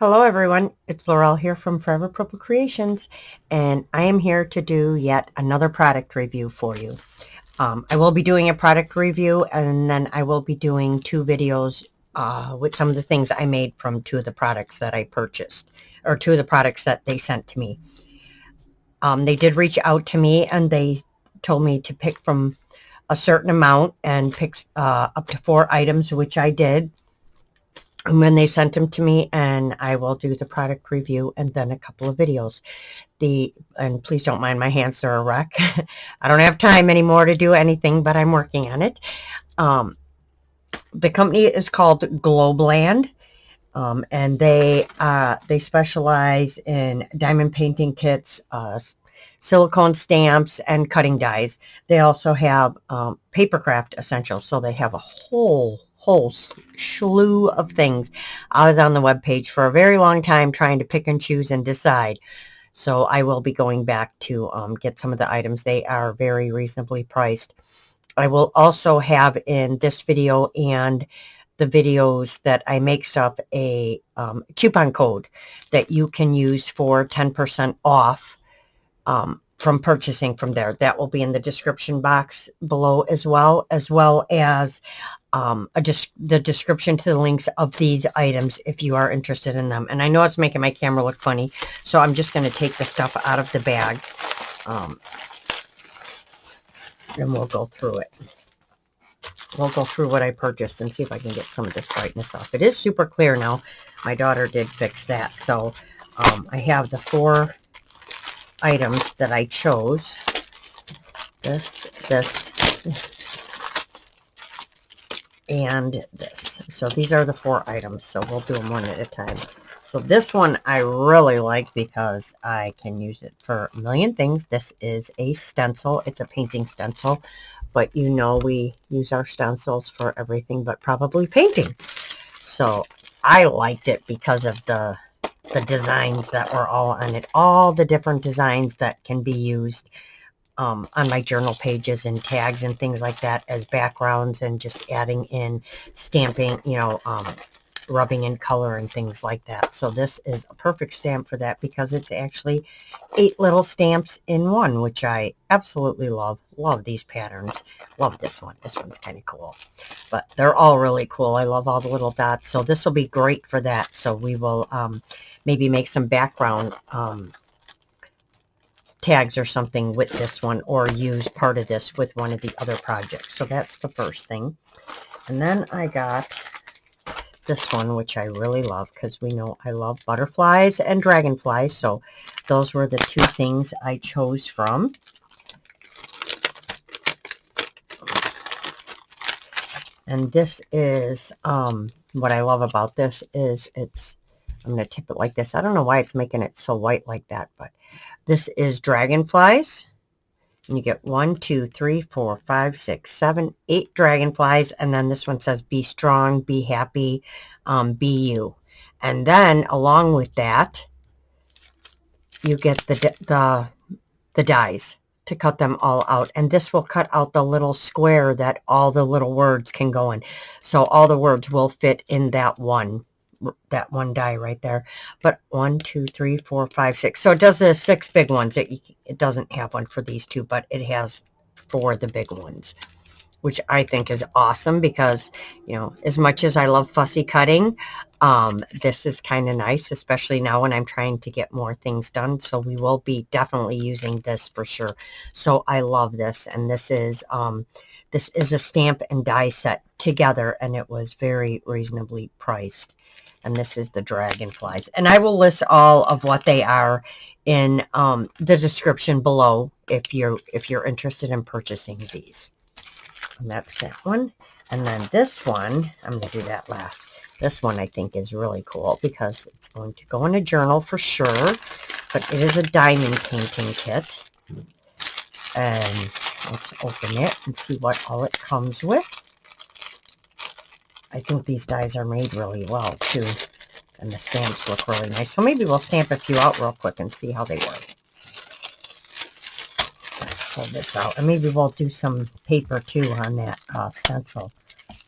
Hello everyone, it's Laurel here from Forever Purple Creations, and I am here to do yet another product review for you. I will be doing a product review, and then I will be doing two videos with some of the things I made from two of the products that I purchased, or two of the products that they sent to me. They did reach out to me, and they told me to pick from a certain amount and pick up to 4 items, which I did. And when they sent them to me, and I will do the product review and then a couple of videos. And please don't mind my hands, they're a wreck. I don't have time anymore to do anything, but I'm working on it. The company is called Globleland, and they specialize in diamond painting kits, silicone stamps, and cutting dies. They also have papercraft essentials, so they have a whole slew of things. I was on the webpage for a very long time trying to pick and choose and decide. So I will be going back to get some of the items. They are very reasonably priced. I will also have in this video and the videos that I make stuff a coupon code that you can use for 10% off from purchasing from there. That will be in the description box below, as well as the description to the links of these items if you are interested in them. And I know it's making my camera look funny, so I'm just going to take the stuff out of the bag, and we'll go through it. We'll go through what I purchased and see if I can get some of this brightness off. It is super clear now. My daughter did fix that. So I have the 4 items that I chose. This, and this. So these are the 4 items. So we'll do them one at a time. So this one I really like because I can use it for a million things. This is a stencil. It's a painting stencil. But you know we use our stencils for everything but probably painting. So I liked it because of the designs that were all on it. All the different designs that can be used on my journal pages and tags and things like that as backgrounds, and just adding in stamping, rubbing in color and things like that. So this is a perfect stamp for that because it's actually 8 little stamps in one, which I absolutely love. Love these patterns. Love this one. This one's kind of cool. But they're all really cool. I love all the little dots. So this will be great for that. So we will maybe make some background tags or something with this one, or use part of this with one of the other projects. So that's the first thing. And then I got this one, which I really love because we know I love butterflies and dragonflies. So those were the 2 things I chose from. And this is what I love about this is I'm going to tip it like this. I don't know why it's making it so white like that, but this is dragonflies. And you get 1, 2, 3, 4, 5, 6, 7, 8 dragonflies. And then this one says, be strong, be happy, be you. And then along with that, you get the dies to cut them all out. And this will cut out the little square that all the little words can go in. So all the words will fit in that one die right there. But 1, 2, 3, 4, 5, 6. So it does the 6 big ones. It doesn't have one for these 2, but it has 4 the big ones, which I think is awesome because, as much as I love fussy cutting, this is kind of nice, especially now when I'm trying to get more things done. So we will be definitely using this for sure. So I love this. And this is a stamp and die set together, and it was very reasonably priced. And this is the dragonflies. And I will list all of what they are in the description below if you're interested in purchasing these. And that's that one. And then this one, I'm going to do that last. This one I think is really cool because it's going to go in a journal for sure. But it is a diamond painting kit. And let's open it and see what all it comes with. I think these dies are made really well too. And the stamps look really nice. So maybe we'll stamp a few out real quick and see how they work. Let's pull this out. And maybe we'll do some paper too on that stencil.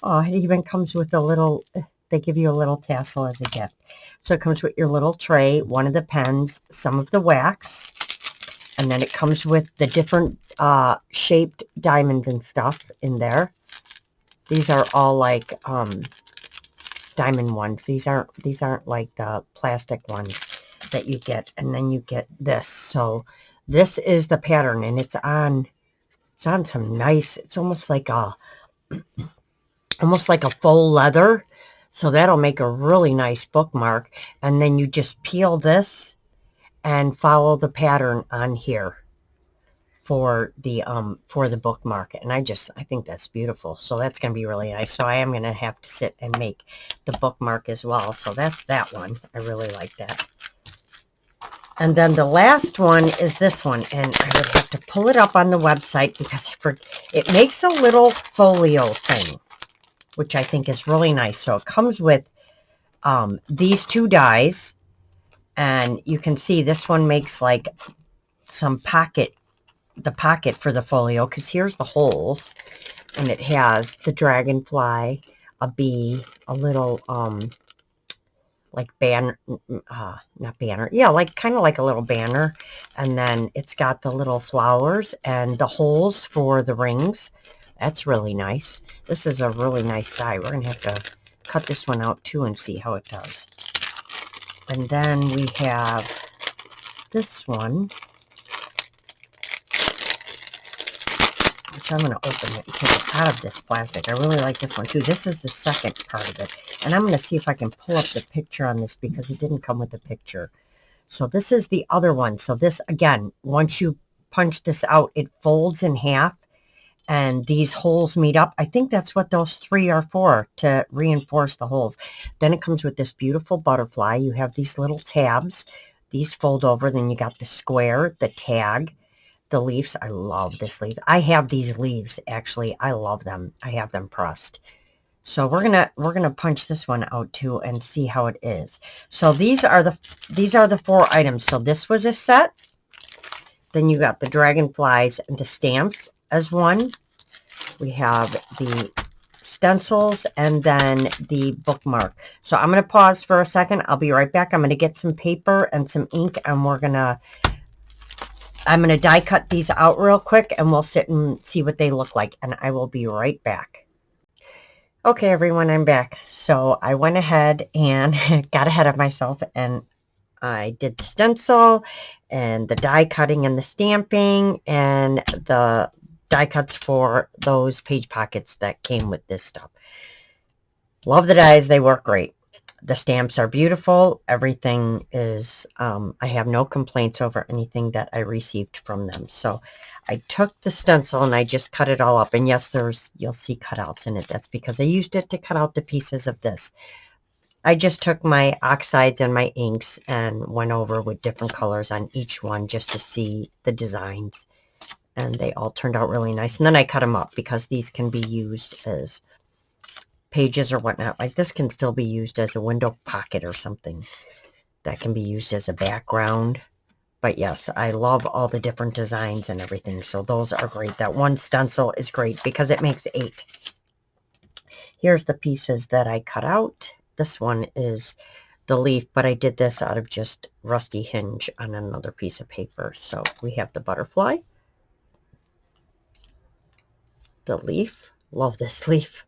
Oh, it even comes with a little They give you a little tassel as a gift. So it comes with your little tray, one of the pens, some of the wax, and then it comes with the different shaped diamonds and stuff in there. These are all like diamond ones. These aren't like the plastic ones that you get. And then you get this. So this is the pattern, and it's on some nice, it's almost like a faux leather. So that'll make a really nice bookmark. And then you just peel this and follow the pattern on here for the bookmark. And I think that's beautiful. So that's going to be really nice. So I am going to have to sit and make the bookmark as well. So that's that one. I really like that. And then the last one is this one, and I would have to pull it up on the website because it makes a little folio thing, which I think is really nice. So it comes with these two dies, and you can see this one makes like some pocket, the pocket for the folio, because here's the holes, and it has the dragonfly, a bee, a little like banner, not banner, yeah, like kind of like a little banner, and then it's got the little flowers and the holes for the rings. That's really nice. This is a really nice die. We're gonna have to cut this one out too and see how it does. And then we have this one, which I'm going to open it and take it out of this plastic. I really like this one too. This is the second part of it. And I'm going to see if I can pull up the picture on this because it didn't come with a picture. So this is the other one. So this, again, once you punch this out, it folds in half and these holes meet up. I think that's what those three are for, to reinforce the holes. Then it comes with this beautiful butterfly. You have these little tabs. These fold over. Then you got the square, the tag, the leaves. I love this leaf. I have these leaves, actually. I love them. I have them pressed. So we're gonna punch this one out too and see how it is. So these are the 4 items. So this was a set. Then you got the dragonflies and the stamps as one. We have the stencils and then the bookmark. So I'm going to pause for a second. I'll be right back. I'm going to get some paper and some ink, and I'm going to die cut these out real quick, and we'll sit and see what they look like, and I will be right back. Okay, everyone, I'm back. So I went ahead and got ahead of myself, and I did the stencil and the die cutting and the stamping and the die cuts for those page pockets that came with this stuff. Love the dies. They work great. The stamps are beautiful. Everything is, I have no complaints over anything that I received from them. So I took the stencil and I just cut it all up. And yes, you'll see cutouts in it. That's because I used it to cut out the pieces of this. I just took my oxides and my inks and went over with different colors on each one just to see the designs. And they all turned out really nice. And then I cut them up because these can be used as pages or whatnot. Like this can still be used as a window pocket or something. That can be used as a background. But yes, I love all the different designs and everything. So those are great. That one stencil is great because it makes 8. Here's the pieces that I cut out. This one is the leaf, but I did this out of just rusty hinge on another piece of paper. So we have the butterfly, the leaf, love this leaf,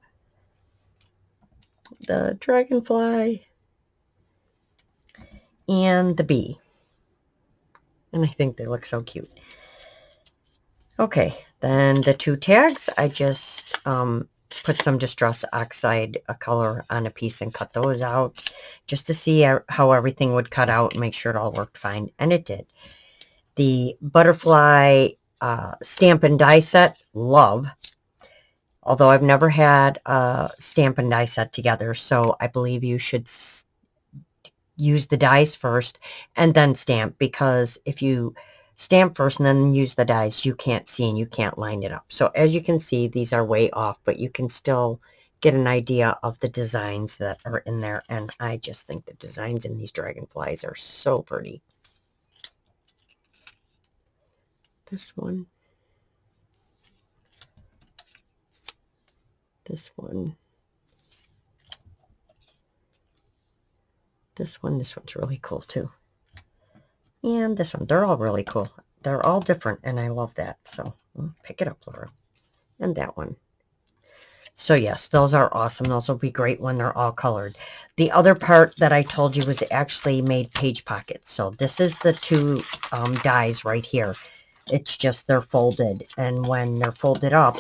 the dragonfly, and the bee. And I think they look so cute. Okay, then the 2 tags, I just put some Distress Oxide color on a piece and cut those out just to see how everything would cut out and make sure it all worked fine. And it did. The butterfly stamp and die set, love. Although I've never had a stamp and die set together, so I believe you should use the dies first and then stamp, because if you stamp first and then use the dies, you can't see and you can't line it up. So as you can see, these are way off, but you can still get an idea of the designs that are in there. And I just think the designs in these dragonflies are so pretty. This one. This one. This one's really cool too. And this one, they're all really cool. They're all different, and I love that. So pick it up, Laura. And that one. So yes, those are awesome. Those will be great when they're all colored. The other part that I told you was actually made page pockets. So this is the two dies right here. It's just they're folded. And when they're folded up,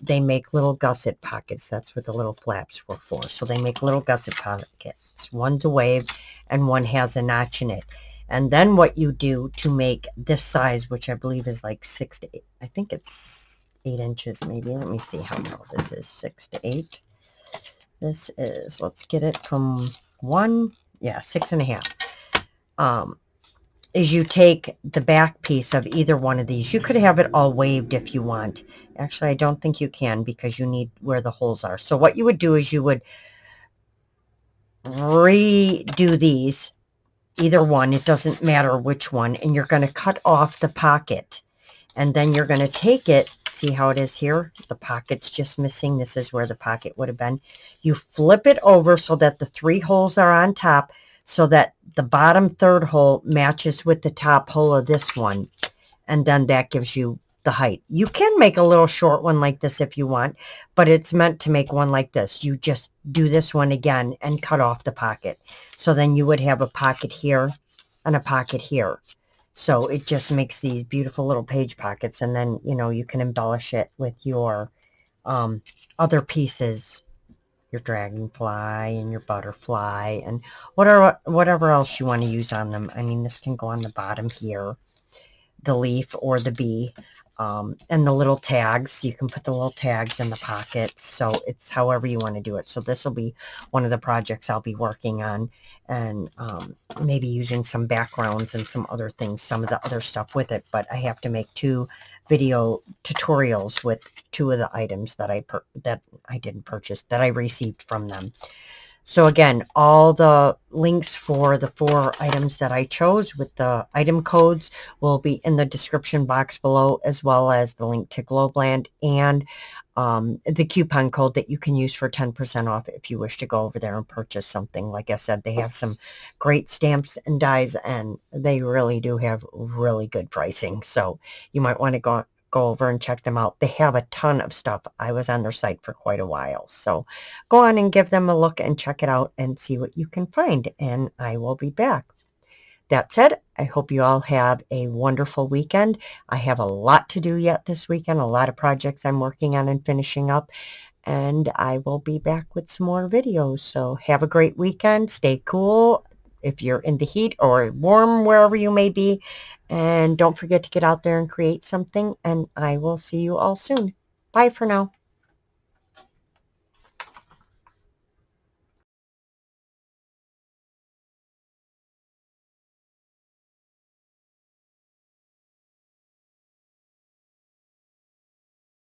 they make little gusset pockets. That's what the little flaps were for. So they make little gusset pockets. One's a wave and one has a notch in it. And then what you do to make this size, which I believe is like 6 to 8, I think it's 8 inches maybe. Let me see how tall this is. 6 to 8. This is, let's get it from 1, yeah, 6.5. Is you take the back piece of either one of these. You could have it all waved if you want. Actually, I don't think you can because you need where the holes are. So what you would do is you would redo these, either one. It doesn't matter which one. And you're going to cut off the pocket. And then you're going to take it. See how it is here? The pocket's just missing. This is where the pocket would have been. You flip it over so that the 3 holes are on top, so that the bottom 3rd hole matches with the top hole of this one. And then that gives you the height. You can make a little short one like this if you want, but it's meant to make one like this. You just do this one again and cut off the pocket. So then you would have a pocket here and a pocket here. So it just makes these beautiful little page pockets. And then, you know, you can embellish it with your other pieces, your dragonfly and your butterfly and whatever else you want to use on them. I mean, this can go on the bottom here, the leaf or the bee, and the little tags. You can put the little tags in the pockets. So it's however you want to do it. So this will be one of the projects I'll be working on, and maybe using some backgrounds and some other things, some of the other stuff with it. But I have to make 2 video tutorials with 2 of the items that I didn't purchase, that I received from them. So again, all the links for the 4 items that I chose with the item codes will be in the description box below, as well as the link to Globleland and the coupon code that you can use for 10% off if you wish to go over there and purchase something. Like I said, they have some great stamps and dies, and they really do have really good pricing. So you might want to go over and check them out. They have a ton of stuff. I was on their site for quite a while. So go on and give them a look and check it out and see what you can find. And I will be back. That said, I hope you all have a wonderful weekend. I have a lot to do yet this weekend, a lot of projects I'm working on and finishing up. And I will be back with some more videos. So have a great weekend. Stay cool if you're in the heat, or warm wherever you may be. And don't forget to get out there and create something. And I will see you all soon. Bye for now.